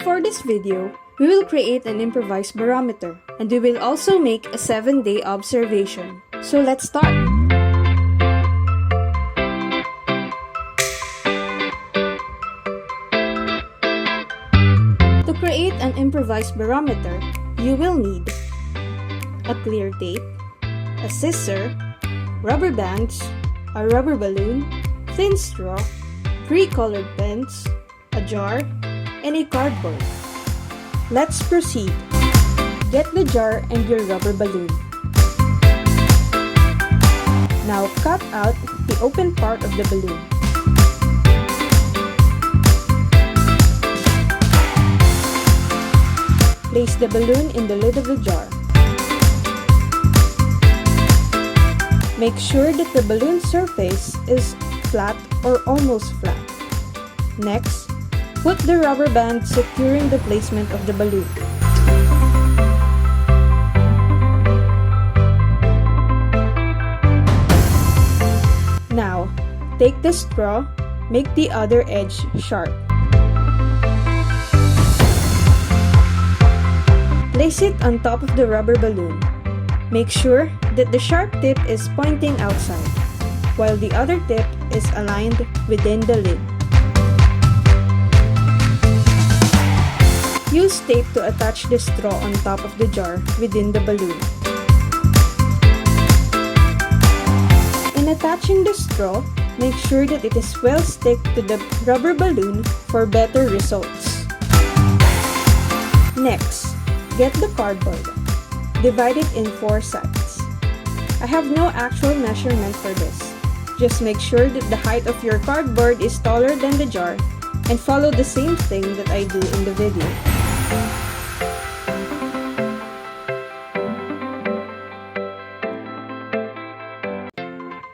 For this video, we will create an improvised barometer, and we will also make a 7-day observation. So let's start! To create an improvised barometer, you will need a clear tape, a scissor, rubber bands, a rubber balloon, thin straw, 3 colored pens, a jar, and a cardboard. Let's proceed. Get the jar and your rubber balloon. Now cut out the open part of the balloon. Place the balloon in the lid of the jar. Make sure that the balloon surface is flat or almost flat. Next, put the rubber band securing the placement of the balloon. Now, take the straw, make the other edge sharp. Place it on top of the rubber balloon. Make sure that the sharp tip is pointing outside, while the other tip is aligned within the lid. Use tape to attach the straw on top of the jar within the balloon. In attaching the straw, make sure that it is well stick to the rubber balloon for better results. Next, get the cardboard. Divide it in 4 sides. I have no actual measurement for this. Just make sure that the height of your cardboard is taller than the jar and follow the same thing that I do in the video.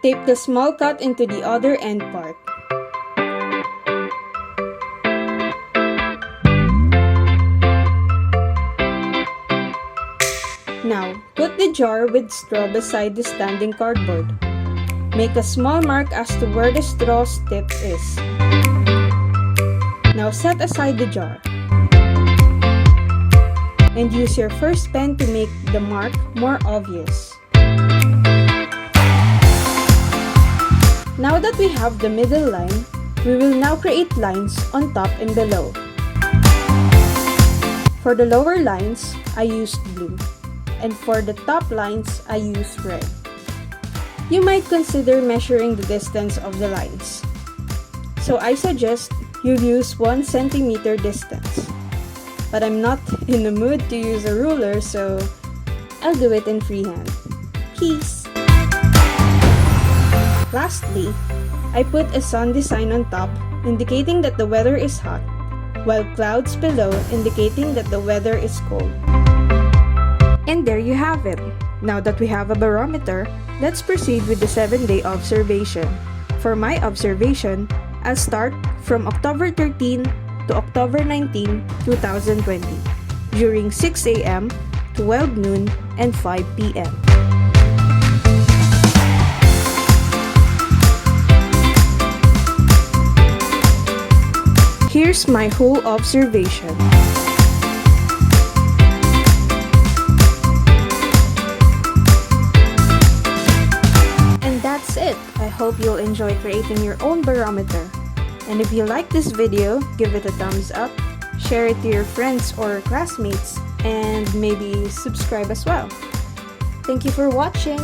Tape the small cut into the other end part. Now, put the jar with straw beside the standing cardboard. Make a small mark as to where the straw's tip is. Now set aside the jar. And use your first pen to make the mark more obvious. Now that we have the middle line, we will now create lines on top and below. For the lower lines, I used blue. And for the top lines, I use red. You might consider measuring the distance of the lines. So I suggest you use 1 centimeter distance. But I'm not in the mood to use a ruler, so I'll do it in freehand. Peace! Lastly, I put a sun design on top, indicating that the weather is hot, while clouds below indicating that the weather is cold. And there you have it. Now that we have a barometer, let's proceed with the 7-day observation. For my observation, I'll start from October 13 to October 19, 2020, during 6 a.m., 12 noon, and 5 p.m. Here's my whole observation. That's it. I hope you'll enjoy creating your own barometer. And if you like this video, give it a thumbs up, share it to your friends or classmates, and maybe subscribe as well. Thank you for watching!